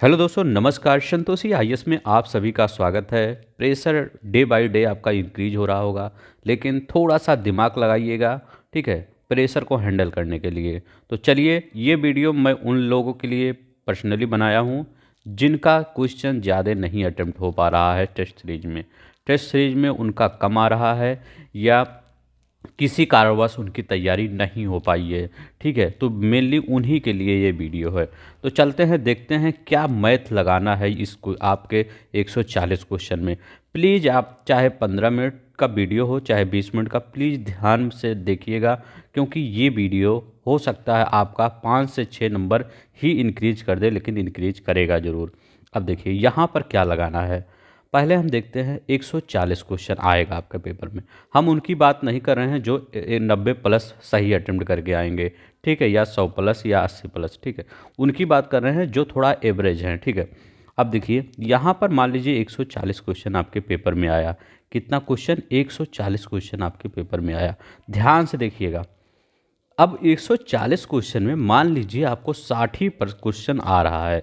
Hello दोस्तों, नमस्कार। Santoshi IAS में आप सभी का स्वागत है। प्रेशर डे बाय डे आपका इंक्रीज हो रहा होगा, लेकिन थोड़ा सा दिमाग लगाइएगा, ठीक है, प्रेशर को हैंडल करने के लिए। तो चलिए, ये वीडियो मैं उन लोगों के लिए पर्सनली बनाया हूँ जिनका क्वेश्चन ज़्यादा नहीं अटेम्प्ट हो पा रहा है टेस्ट सीरीज में उनका कम आ रहा है, या किसी कारणवश उनकी तैयारी नहीं हो पाई है। ठीक है, तो मेनली उन्हीं के लिए ये वीडियो है। तो चलते हैं, देखते हैं क्या मैथ लगाना है इसको आपके 140 क्वेश्चन में। प्लीज़ आप चाहे 15 मिनट का वीडियो हो चाहे 20 मिनट का, प्लीज़ ध्यान से देखिएगा, क्योंकि ये वीडियो हो सकता है आपका 5 से 6 नंबर ही इंक्रीज कर दे, लेकिन इंक्रीज करेगा ज़रूर। अब देखिए यहाँ पर क्या लगाना है। पहले हम देखते हैं 140 क्वेश्चन आएगा आपके पेपर में। हम उनकी बात नहीं कर रहे हैं जो 90 प्लस सही अटेम्प्ट करके आएंगे, ठीक है, या 100 प्लस या 80 प्लस, ठीक है। उनकी बात कर रहे हैं जो थोड़ा एवरेज हैं, ठीक है। अब देखिए यहाँ पर मान लीजिए 140 क्वेश्चन आपके पेपर में आया। कितना क्वेश्चन? 140 क्वेश्चन आपके पेपर में आया। ध्यान से देखिएगा। अब 140 क्वेश्चन में मान लीजिए आपको 60 ही पर क्वेश्चन आ रहा है।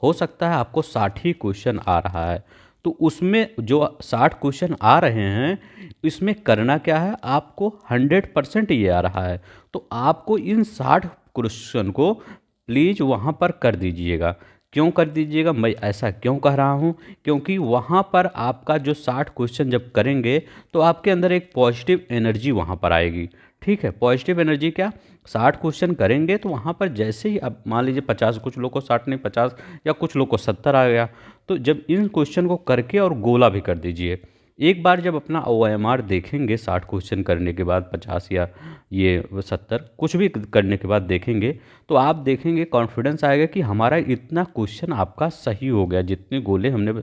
हो सकता है आपको 60 ही क्वेश्चन आ रहा है। तो उसमें जो 60 क्वेश्चन आ रहे हैं, इसमें करना क्या है, आपको 100% ये आ रहा है। तो आपको इन 60 क्वेश्चन को प्लीज़ वहाँ पर कर दीजिएगा। क्यों कर दीजिएगा, मैं ऐसा क्यों कह रहा हूँ? क्योंकि वहाँ पर आपका जो 60 क्वेश्चन जब करेंगे तो आपके अंदर एक पॉजिटिव एनर्जी वहाँ पर आएगी। ठीक है, पॉजिटिव एनर्जी क्या, 60 क्वेश्चन करेंगे तो वहाँ पर जैसे ही, अब मान लीजिए 50, कुछ लोग को 60 नहीं 50, या कुछ लोग को 70 आ गया, तो जब इन क्वेश्चन को करके और गोला भी कर दीजिए। एक बार जब अपना OMR देखेंगे 60 क्वेश्चन करने के बाद, 50 या ये 70 कुछ भी करने के बाद देखेंगे, तो आप देखेंगे कॉन्फिडेंस आएगा कि हमारा इतना क्वेश्चन आपका सही हो गया, जितने गोले हमने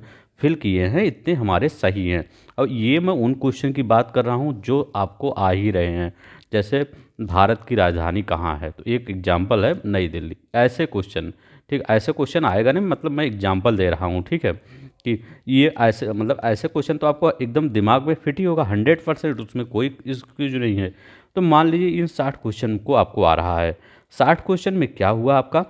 फिल किए हैं इतने हमारे सही हैं। और ये मैं उन क्वेश्चन की बात कर रहा हूँ जो आपको आ ही रहे हैं। जैसे भारत की राजधानी कहाँ है, तो एक एग्जाम्पल है नई दिल्ली। ऐसे क्वेश्चन, ठीक, ऐसे क्वेश्चन आएगा नहीं, मतलब मैं एग्जाम्पल दे रहा हूँ, ठीक है, कि ये ऐसे, मतलब ऐसे क्वेश्चन तो आपको एकदम दिमाग में फिट ही होगा 100%, उसमें कोई एक्सक्यूज नहीं है। तो मान लीजिए इन 60 क्वेश्चन को आपको आ रहा है। 60 क्वेश्चन में क्या हुआ आपका,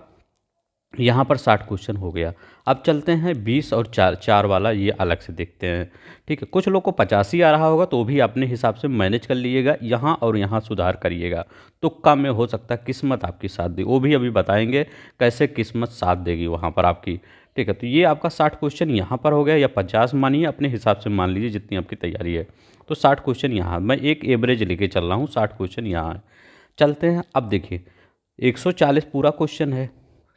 यहाँ पर 60 क्वेश्चन हो गया। अब चलते हैं 20 और 4 वाला, ये अलग से देखते हैं। ठीक है, कुछ लोग को 85 आ रहा होगा, तो वो भी अपने हिसाब से मैनेज कर लीजिएगा, यहाँ और यहाँ सुधार करिएगा। तुक्का में हो सकता है किस्मत आपकी साथ दे, वो भी अभी बताएंगे कैसे किस्मत साथ देगी वहाँ पर आपकी। ठीक है, तो ये आपका 60 क्वेश्चन यहाँ पर हो गया, या 50 मानिए, अपने हिसाब से मान लीजिए जितनी आपकी तैयारी है। तो 60 क्वेश्चन यहाँ, मैं एक एवरेज लेके चल रहा हूँ, 60 क्वेश्चन यहाँ है। चलते हैं, अब देखिए 140 पूरा क्वेश्चन है,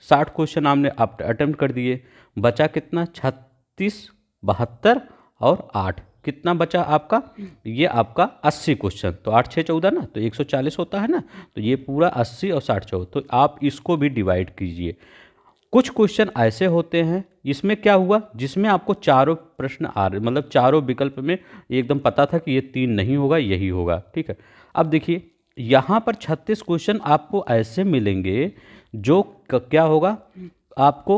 60 क्वेश्चन आपने आप अटेम्प्ट कर दिए, बचा कितना, 36, 72 और 8, कितना बचा आपका, ये आपका 80 क्वेश्चन। तो 8 6 14 ना, तो 140 होता है ना, तो ये पूरा 80 और 60 14, तो आप इसको भी डिवाइड कीजिए। कुछ क्वेश्चन ऐसे होते हैं, इसमें क्या हुआ, जिसमें आपको चारों प्रश्न आ रहे, मतलब चारों विकल्प में एकदम पता था कि ये 3 नहीं होगा, यही होगा। ठीक है, अब देखिए यहाँ पर 36 क्वेश्चन आपको ऐसे मिलेंगे जो क्या होगा, आपको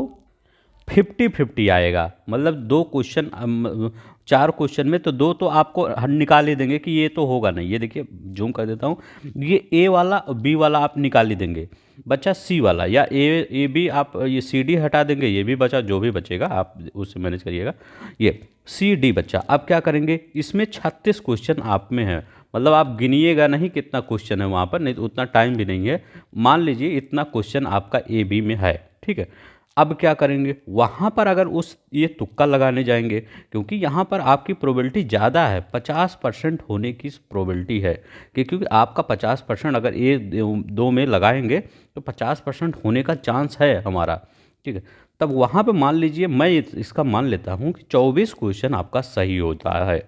50-50 आएगा। मतलब दो क्वेश्चन, 4 क्वेश्चन में तो दो तो आपको हम निकाल ही देंगे कि ये तो होगा नहीं। ये देखिए, जूम कर देता हूँ, ये ए वाला और बी वाला आप निकाल ही देंगे, बचा सी वाला, या ए बी, आप ये सी डी हटा देंगे, ये भी बचा, जो भी बचेगा आप उससे मैनेज करिएगा। ये सी डी बचा। अब क्या करेंगे, इसमें 36 क्वेश्चन आप में है, मतलब आप गिनिएगा नहीं कितना क्वेश्चन है वहाँ पर, नहीं तो उतना टाइम भी नहीं है। मान लीजिए इतना क्वेश्चन आपका ए बी में है, ठीक है। अब क्या करेंगे, वहाँ पर अगर उस ये तुक्का लगाने जाएंगे, क्योंकि यहाँ पर आपकी प्रोबेबिलिटी ज़्यादा है, 50% होने की प्रोबेबिलिटी है, कि क्योंकि आपका 50% अगर ए दो में लगाएंगे तो 50% होने का चांस है हमारा। ठीक है, तब वहाँ पे मान लीजिए, मैं इसका मान लेता हूँ कि 24 क्वेश्चन आपका सही होता है।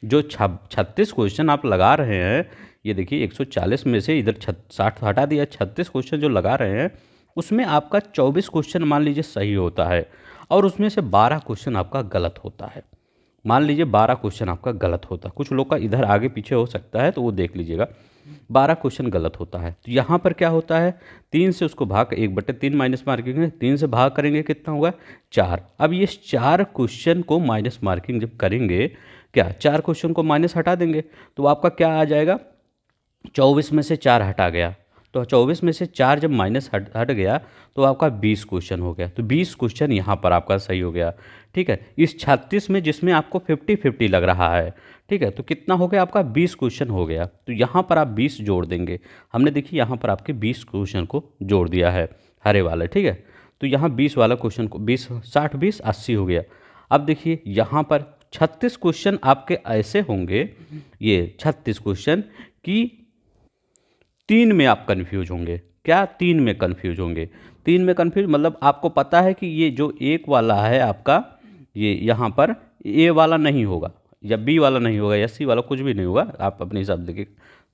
जो 36 क्वेश्चन आप लगा रहे हैं, ये देखिए 140 में से इधर 60 हटा दिया, 36 क्वेश्चन जो लगा रहे हैं उसमें आपका 24 क्वेश्चन मान लीजिए सही होता है, और उसमें से 12 क्वेश्चन आपका गलत होता है। मान लीजिए 12 क्वेश्चन आपका गलत होता है, कुछ लोग का इधर आगे पीछे हो सकता है, तो वो देख लीजिएगा। 12 क्वेश्चन गलत होता है, तो यहाँ पर क्या होता है, 3 से उसको भाग, 1/3 माइनस मार्किंग है, 3 से भाग करेंगे कितना होगा, 4। अब ये 4 क्वेश्चन को माइनस मार्किंग जब करेंगे, क्या 4 क्वेश्चन को माइनस हटा देंगे, तो आपका क्या आ जाएगा, 24 में से 4 हटा गया तो 24 में से 4 जब माइनस हट हट गया तो आपका 20 क्वेश्चन हो गया। तो 20 क्वेश्चन यहाँ पर आपका सही हो गया। ठीक है, इस 36 में जिसमें आपको 50-50 लग रहा है, ठीक है, तो कितना हो गया आपका 20 क्वेश्चन हो गया। तो यहाँ पर आप 20 जोड़ देंगे। हमने देखिए यहाँ पर आपके 20 क्वेश्चन को जोड़ दिया है, हरे वाले, ठीक है। तो यहाँ 20 वाला क्वेश्चन को 20 60 20 80 हो गया। अब देखिए यहाँ पर 36 क्वेश्चन आपके ऐसे होंगे, ये 36 क्वेश्चन कि 3 में आप कन्फ्यूज होंगे। क्या 3 में कन्फ्यूज होंगे? 3 में कन्फ्यूज मतलब आपको पता है कि ये जो एक वाला है आपका, ये यहाँ पर ए वाला नहीं होगा या बी वाला नहीं होगा या सी वाला, कुछ भी नहीं होगा, आप अपने हिसाब से देखिए।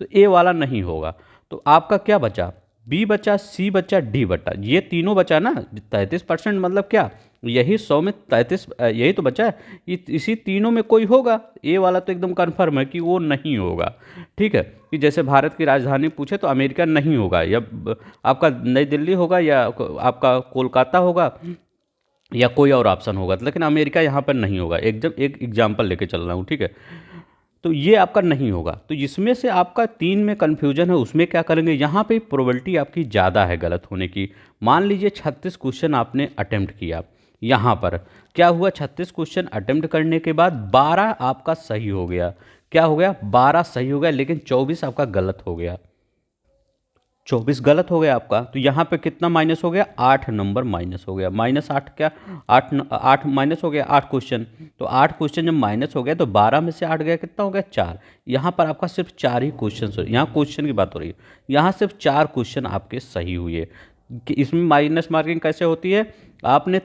तो ए वाला नहीं होगा, तो आपका क्या बचा? बी बचा, सी बचा, डी बचा। ये तीनों बचा ना। 33% मतलब क्या? यही 100 में 33, यही तो बचा है। इसी तीनों में कोई होगा। ए वाला तो एकदम कन्फर्म है कि वो नहीं होगा। ठीक है, कि जैसे भारत की राजधानी पूछे तो अमेरिका नहीं होगा, या आपका नई दिल्ली होगा, या आपका कोलकाता होगा, या कोई और ऑप्शन होगा, लेकिन अमेरिका यहाँ पर नहीं होगा। एक एग्जाम्पल लेके चल रहा हूँ, ठीक है। तो ये आपका नहीं होगा। तो जिसमें से आपका 3 में कन्फ्यूजन है उसमें क्या करेंगे, यहाँ पे प्रोबेबिलिटी आपकी ज़्यादा है गलत होने की। मान लीजिए 36 क्वेश्चन आपने अटेम्प्ट किया, यहाँ पर क्या हुआ, 36 क्वेश्चन अटेम्प्ट करने के बाद 12 आपका सही हो गया। क्या हो गया? 12 सही हो गया, लेकिन 24 आपका गलत हो गया। 24 गलत हो गया आपका। तो यहाँ पे कितना माइनस हो गया? 8 नंबर माइनस हो गया। -8 क्या? 8 माइनस हो गया, 8 क्वेश्चन। तो 8 क्वेश्चन जब माइनस हो गया तो 12 में से 8 गया, कितना हो गया? 4। यहाँ पर आपका सिर्फ 4 ही क्वेश्चन, यहाँ क्वेश्चन की बात हो रही है, यहाँ सिर्फ 4 क्वेश्चन आपके सही हुए। कि इसमें माइनस मार्किंग कैसे होती है? आपने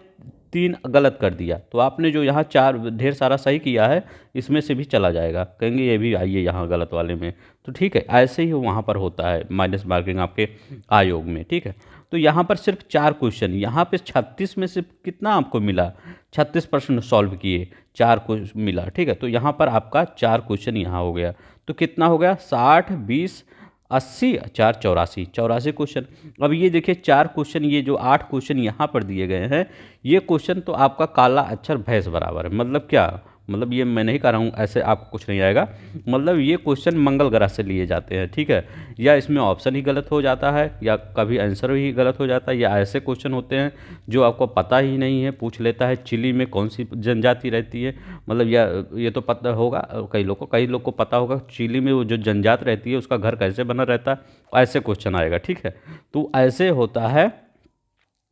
3 गलत कर दिया तो आपने जो यहाँ 4 ढेर सारा सही किया है, इसमें से भी चला जाएगा, कहेंगे ये भी आइए यहाँ गलत वाले में। तो ठीक है, ऐसे ही वहाँ पर होता है माइनस मार्किंग आपके आयोग में। ठीक है, तो यहाँ पर सिर्फ 4 क्वेश्चन, यहाँ पे 36 में से कितना आपको मिला? 36% सॉल्व किए, 4 को मिला। ठीक है, तो यहाँ पर आपका 4 क्वेश्चन यहाँ हो गया। तो कितना हो गया? 60 20 80 4 84, 84 क्वेश्चन। अब ये देखिए 4 क्वेश्चन, ये जो 8 क्वेश्चन यहाँ पर दिए गए हैं, ये क्वेश्चन तो आपका काला अक्षर भैंस बराबर है। मतलब क्या? मतलब ये मैं नहीं कह रहा हूँ ऐसे आपको कुछ नहीं आएगा, मतलब ये क्वेश्चन मंगल ग्रह से लिए जाते हैं। ठीक है, या इसमें ऑप्शन ही गलत हो जाता है, या कभी आंसर ही गलत हो जाता है, या ऐसे क्वेश्चन होते हैं जो आपको पता ही नहीं है। पूछ लेता है चिली में कौन सी जनजाति रहती है, मतलब या ये तो पता होगा कई लोग को पता होगा चिली में वो जो जनजात रहती है उसका घर कैसे बना रहता है, ऐसे क्वेश्चन आएगा। ठीक है, तो ऐसे होता है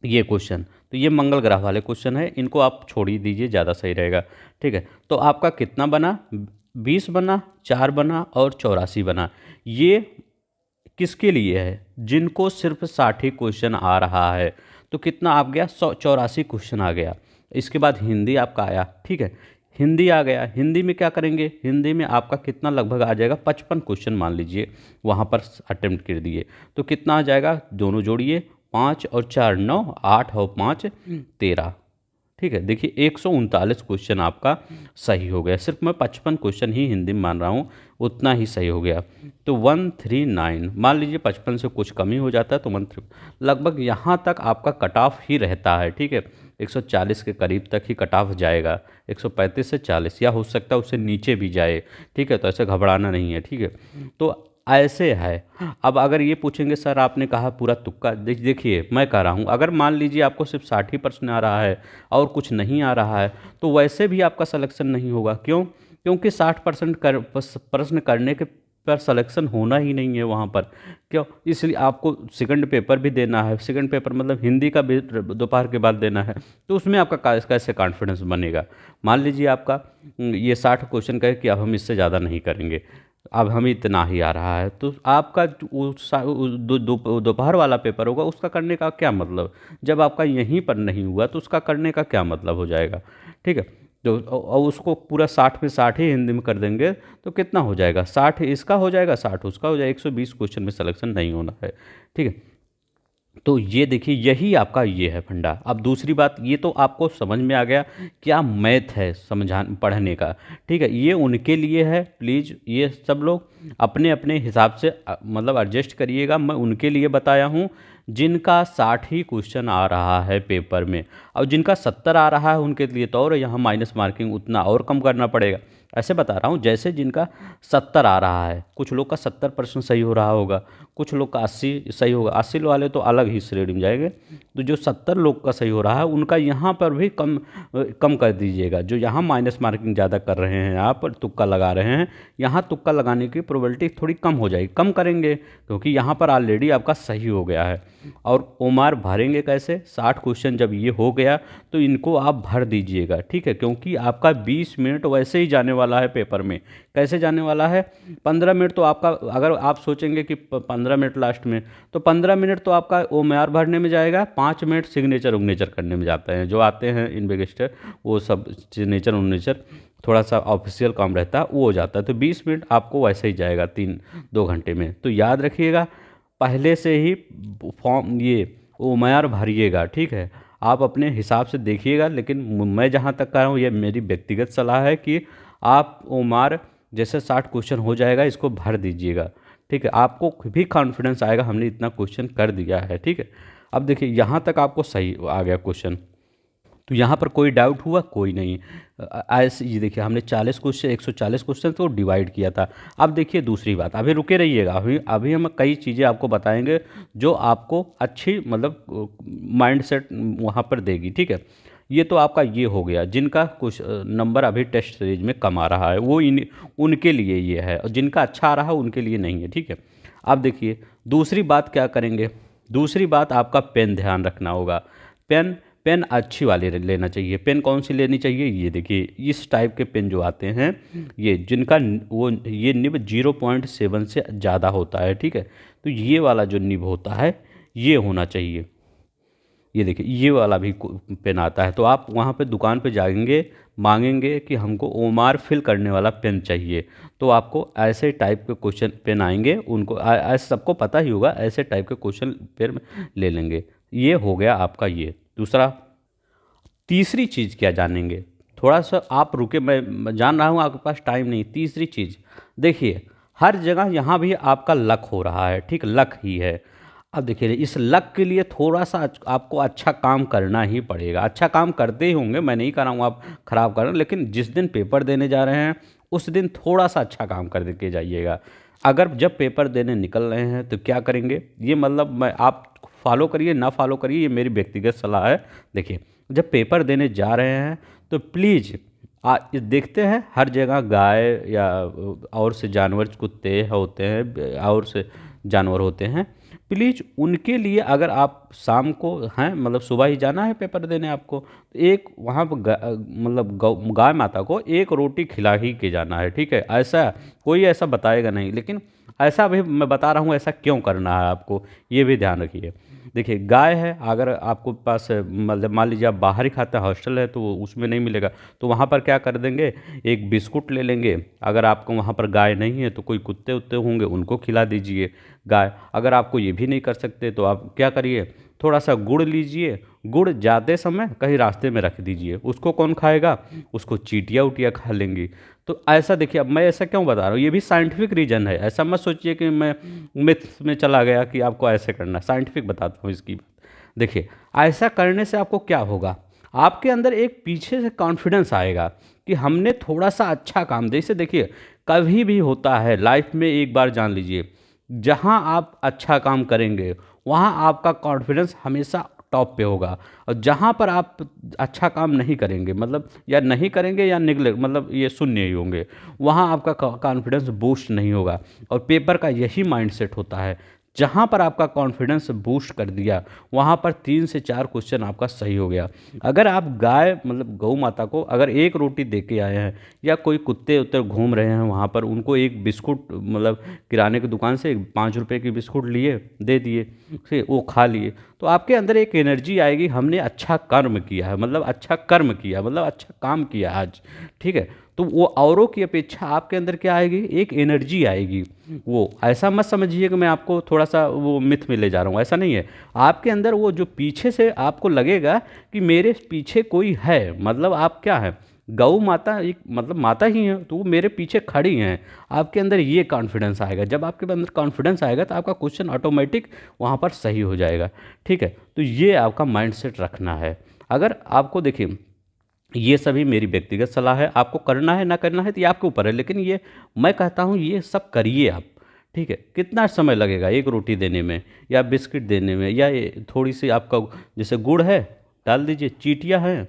ये क्वेश्चन। तो ये मंगल ग्रह वाले क्वेश्चन है, इनको आप छोड़ ही दीजिए, ज़्यादा सही रहेगा। ठीक है, तो आपका कितना बना? 20 बना, 4 बना और 84 बना। ये किसके लिए है? जिनको सिर्फ 60 ही क्वेश्चन आ रहा है। तो कितना आ गया? 84 क्वेश्चन आ गया। इसके बाद हिंदी आपका आया। ठीक है, हिंदी आ गया। हिंदी में क्या करेंगे? हिंदी में आपका कितना लगभग आ जाएगा? 55 क्वेश्चन मान लीजिए वहाँ पर अटेम्प्ट कर दिए, तो कितना आ जाएगा? दोनों जोड़िए, 5 और 4 9, 8 और 5 13। ठीक है, देखिए 139 क्वेश्चन आपका सही हो गया। सिर्फ मैं 55 क्वेश्चन ही हिंदी में मान रहा हूँ, उतना ही सही हो गया। तो 139, मान लीजिए 55 से कुछ कमी हो जाता है तो 13, लगभग यहाँ तक आपका कट ऑफ ही रहता है। ठीक है, 140 के करीब तक ही कट ऑफ जाएगा, 135 से 40, या हो सकता है उससे नीचे भी जाए। ठीक है, तो ऐसे घबराना नहीं है। ठीक है, तो ऐसे है। अब अगर ये पूछेंगे सर आपने कहा पूरा तुक्का, देखिए मैं कह रहा हूँ, अगर मान लीजिए आपको सिर्फ 60% आ रहा है और कुछ नहीं आ रहा है, तो वैसे भी आपका सिलेक्शन नहीं होगा। क्यों? क्योंकि 60% प्रश्न करने के पर सिलेक्शन होना ही नहीं है वहाँ पर। क्यों? इसलिए आपको सेकंड पेपर भी देना है। सेकंड पेपर मतलब हिंदी का भी दोपहर के बाद देना है, तो उसमें आपका कैसे कॉन्फिडेंस बनेगा? मान लीजिए आपका ये 60 क्वेश्चन कहे कि अब हम इससे ज़्यादा नहीं करेंगे, अब हमें इतना ही आ रहा है, तो आपका दोपहर वाला पेपर होगा उसका करने का क्या मतलब? जब आपका यहीं पर नहीं हुआ तो उसका करने का क्या मतलब हो जाएगा? ठीक है, तो और उसको पूरा 60 में 60 ही हिंदी में कर देंगे तो कितना हो जाएगा? 60 इसका हो जाएगा, 60 उसका हो जाएगा, 120 क्वेश्चन में सिलेक्शन नहीं होना है। ठीक है, तो ये देखिए यही आपका ये है फंडा। अब दूसरी बात, ये तो आपको समझ में आ गया क्या मैथ है समझा पढ़ने का। ठीक है, ये उनके लिए है, प्लीज़ ये सब लोग अपने अपने हिसाब से मतलब एडजस्ट करिएगा। मैं उनके लिए बताया हूँ जिनका 60 ही क्वेश्चन आ रहा है पेपर में, और जिनका 70 आ रहा है उनके लिए तो और यहाँ माइनस मार्किंग उतना और कम करना पड़ेगा। ऐसे बता रहा हूँ, जैसे जिनका 70 आ रहा है, कुछ लोग का 70% सही हो रहा होगा, कुछ लोग का 80 सही होगा, 80 वाले तो अलग ही श्रेणी में जाएंगे। तो जो 70 लोग का सही हो रहा है उनका यहाँ पर भी कम कर दीजिएगा। जो यहाँ माइनस मार्किंग ज़्यादा कर रहे हैं, यहाँ पर तुक्का लगा रहे हैं, यहाँ तुक्का लगाने की प्रोबेबिलिटी थोड़ी कम हो जाएगी, कम करेंगे क्योंकि यहाँ पर ऑलरेडी आपका सही हो गया है। और ओमार भरेंगे कैसे, 60 क्वेश्चन जब ये हो गया तो इनको आप भर दीजिएगा, ठीक है, क्योंकि आपका 20 मिनट वैसे ही जाने वाला है पेपर में। कैसे जाने वाला है, 15 मिनट तो आपका, अगर आप सोचेंगे कि 15 मिनट लास्ट में, तो 15 मिनट तो आपका ओमार भरने में जाएगा, 5 मिनट सिग्नेचर उग्नेचर करने में जाते हैं। जो आते हैं इन्वेस्टर वो सब सिग्नेचर उग्नेचर थोड़ा सा ऑफिशियल काम रहता है वो हो जाता है। तो 20 मिनट आपको वैसे ही जाएगा 2 घंटे में। तो याद रखिएगा पहले से ही फॉर्म ये ओमार भरिएगा, ठीक है। आप अपने हिसाब से देखिएगा, लेकिन मैं जहाँ तक कह रहा हूँ ये मेरी व्यक्तिगत सलाह है कि आप ओमार जैसे 60 क्वेश्चन हो जाएगा इसको भर दीजिएगा, ठीक है। आपको भी कॉन्फिडेंस आएगा हमने इतना क्वेश्चन कर दिया है, ठीक है। अब देखिए यहाँ तक आपको सही आ गया क्वेश्चन, तो यहाँ पर कोई डाउट हुआ, कोई नहीं। ऐसे ये देखिए हमने 40 क्वेश्चन 140 क्वेश्चन को डिवाइड किया था। अब देखिए दूसरी बात, अभी रुके रहिएगा, अभी हम कई चीज़ें आपको बताएंगे जो आपको अच्छी मतलब माइंड सेट वहाँ पर देगी, ठीक है। ये तो आपका ये हो गया, जिनका कुछ नंबर अभी टेस्ट सीरीज में कम आ रहा है वो उनके लिए ये है, और जिनका अच्छा आ रहा है उनके लिए नहीं है, ठीक है। अब देखिए दूसरी बात क्या करेंगे, दूसरी बात आपका पेन ध्यान रखना होगा। पेन पेन अच्छी वाली लेना चाहिए। पेन कौन सी लेनी चाहिए, ये देखिए इस टाइप के पेन जो आते हैं ये जिनका वो ये निब 0.7 से ज़्यादा होता है, ठीक है। तो ये वाला जो निब होता है ये होना चाहिए। ये देखिए ये वाला भी पेन आता है। तो आप वहाँ पे दुकान पे जाएंगे, मांगेंगे कि हमको ओमार फिल करने वाला पेन चाहिए, तो आपको ऐसे टाइप के क्वेश्चन पेन आएंगे, उनको ऐसे सबको पता ही होगा, ऐसे टाइप के क्वेश्चन पेन ले लेंगे। ये हो गया आपका ये दूसरा। तीसरी चीज़ क्या जानेंगे, थोड़ा सा आप रुके, मैं जान रहा हूँ आपके पास टाइम नहीं। तीसरी चीज़ देखिए, हर जगह यहाँ भी आपका लक हो रहा है, ठीक, लक ही है। अब देखिए इस लक के लिए थोड़ा सा आपको अच्छा काम करना ही पड़ेगा। अच्छा काम करते ही होंगे, मैं नहीं कर रहा हूँ आप ख़राब कर रहे हैं, लेकिन जिस दिन पेपर देने जा रहे हैं उस दिन थोड़ा सा अच्छा काम कर के जाइएगा। अगर जब पेपर देने निकल रहे हैं तो क्या करेंगे, ये मतलब मैं आप फॉलो करिए ना फॉलो करिए, ये मेरी व्यक्तिगत सलाह है। देखिए जब पेपर देने जा रहे हैं तो प्लीज़ ये देखते हैं हर जगह गाय या और से जानवर, कुत्ते होते हैं और से जानवर होते हैं, प्लीज़ उनके लिए अगर आप शाम को हैं, मतलब सुबह ही जाना है पेपर देने आपको, तो एक वहाँ पर मतलब गाय माता को एक रोटी खिला ही के जाना है, ठीक है। ऐसा कोई ऐसा बताएगा नहीं, लेकिन ऐसा भी मैं बता रहा हूँ ऐसा क्यों करना है आपको, ये भी ध्यान रखिए। देखिए गाय है, अगर आपको पास मतलब मान लीजिए आप बाहर ही खाते हैं, हॉस्टल है तो उसमें नहीं मिलेगा, तो वहाँ पर क्या कर देंगे, एक बिस्कुट ले लेंगे। अगर आपको वहाँ पर गाय नहीं है तो कोई कुत्ते उत्ते होंगे उनको खिला दीजिए गाय। अगर आपको ये भी नहीं कर सकते तो आप क्या करिए, थोड़ा सा गुड़ लीजिए, गुड़ जाते समय कहीं रास्ते में रख दीजिए। उसको कौन खाएगा, उसको चींटियाँ उटियाँ खा लेंगी। तो ऐसा देखिए, अब मैं ऐसा क्यों बता रहा हूँ, ये भी साइंटिफिक रीज़न है। ऐसा मत सोचिए कि मैं मिथ्स में चला गया कि आपको ऐसे करना है, साइंटिफिक बताता हूँ इसकी बात। देखिए ऐसा करने से आपको क्या होगा, आपके अंदर एक पीछे से कॉन्फिडेंस आएगा कि हमने थोड़ा सा अच्छा काम, जैसे देखिए कभी भी होता है लाइफ में, एक बार जान लीजिए, जहाँ आप अच्छा काम करेंगे वहाँ आपका कॉन्फिडेंस हमेशा टॉप पे होगा। और जहाँ पर आप अच्छा काम नहीं करेंगे, मतलब या नहीं करेंगे या निगलेक्ट, मतलब ये शून्य ही होंगे, वहाँ आपका कॉन्फिडेंस बूस्ट नहीं होगा। और पेपर का यही माइंडसेट होता है, जहाँ पर आपका कॉन्फिडेंस बूस्ट कर दिया वहाँ पर 3 से 4 क्वेश्चन आपका सही हो गया। अगर आप गाय मतलब गौ माता को अगर एक रोटी दे के आए हैं, या कोई कुत्ते उत्ते घूम रहे हैं वहाँ पर, उनको एक बिस्कुट मतलब किराने की दुकान से 5 रुपए की बिस्कुट लिए दे दिए, फिर वो खा लिए, तो आपके अंदर एक एनर्जी आएगी, हमने अच्छा कर्म किया है, मतलब अच्छा कर्म किया, मतलब अच्छा काम किया आज, ठीक है। तो वो औरों की अपेक्षा आपके अंदर क्या आएगी, एक एनर्जी आएगी। वो ऐसा मत समझिए कि मैं आपको थोड़ा सा वो मिथ में ले जा रहा हूँ, ऐसा नहीं है। आपके अंदर वो जो पीछे से आपको लगेगा कि मेरे पीछे कोई है, मतलब आप क्या है, गौ माता एक मतलब माता ही है, तो वो मेरे पीछे खड़ी हैं। आपके अंदर ये कॉन्फिडेंस आएगा, जब आपके अंदर कॉन्फिडेंस आएगा तो आपका क्वेश्चन ऑटोमेटिक वहाँ पर सही हो जाएगा, ठीक है। तो ये आपका माइंडसेट रखना है। अगर आपको देखिए ये सभी मेरी व्यक्तिगत सलाह है, आपको करना है ना करना है तो ये आपके ऊपर है, लेकिन ये मैं कहता हूँ ये सब करिए आप, ठीक है, कितना समय लगेगा एक रोटी देने में या बिस्किट देने में, या ये थोड़ी सी आपका जैसे गुड़ है डाल दीजिए, चींटियाँ हैं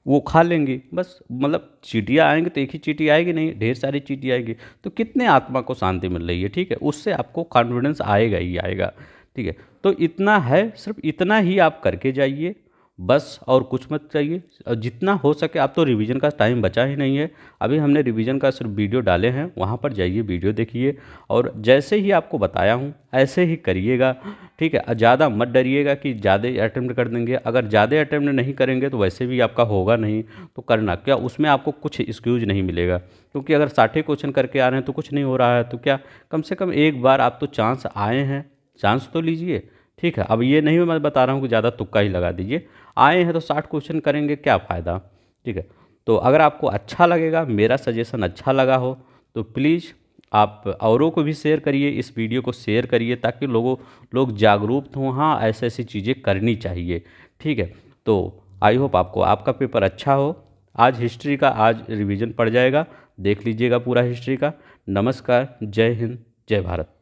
वो खा लेंगी बस। मतलब चींटियाँ आएंगी तो एक ही चींटी आएगी नहीं, ढेर सारी चींटी आएगी, तो कितने आत्मा को शांति मिल रही है। ठीक है, उससे आपको कॉन्फिडेंस आएगा ही आएगा। ठीक है, तो इतना है, सिर्फ इतना ही आप करके जाइए बस, और कुछ मत चाहिए। और जितना हो सके, आप तो रिवीजन का टाइम बचा ही नहीं है, अभी हमने रिवीजन का सिर्फ वीडियो डाले हैं, वहाँ पर जाइए वीडियो देखिए, और जैसे ही आपको बताया हूँ ऐसे ही करिएगा। ठीक है, ज़्यादा मत डरिएगा कि ज़्यादा अटैम्प्ट कर देंगे, अगर ज़्यादा अटैम्प्ट नहीं करेंगे तो वैसे भी आपका होगा नहीं, तो करना क्या, उसमें आपको कुछ एक्सक्यूज नहीं मिलेगा, क्योंकि अगर 60 क्वेश्चन करके आ रहे हैं तो कुछ नहीं हो रहा है, तो क्या, कम से कम एक बार आप तो चांस आए हैं, चांस तो लीजिए। ठीक है, अब ये नहीं मैं बता रहा हूँ कि ज़्यादा तुक्का ही लगा दीजिए, आए हैं तो 60 क्वेश्चन करेंगे, क्या फ़ायदा। ठीक है, तो अगर आपको अच्छा लगेगा, मेरा सजेशन अच्छा लगा हो, तो प्लीज़ आप औरों को भी शेयर करिए, इस वीडियो को शेयर करिए, ताकि लोग जागरूक हों, हाँ ऐसे ऐसी चीज़ें करनी चाहिए। ठीक है, तो आई होप आपको आपका पेपर अच्छा हो। आज हिस्ट्री का आज रिवीजन पड़ जाएगा, देख लीजिएगा पूरा हिस्ट्री का। नमस्कार, जय हिंद, जय भारत।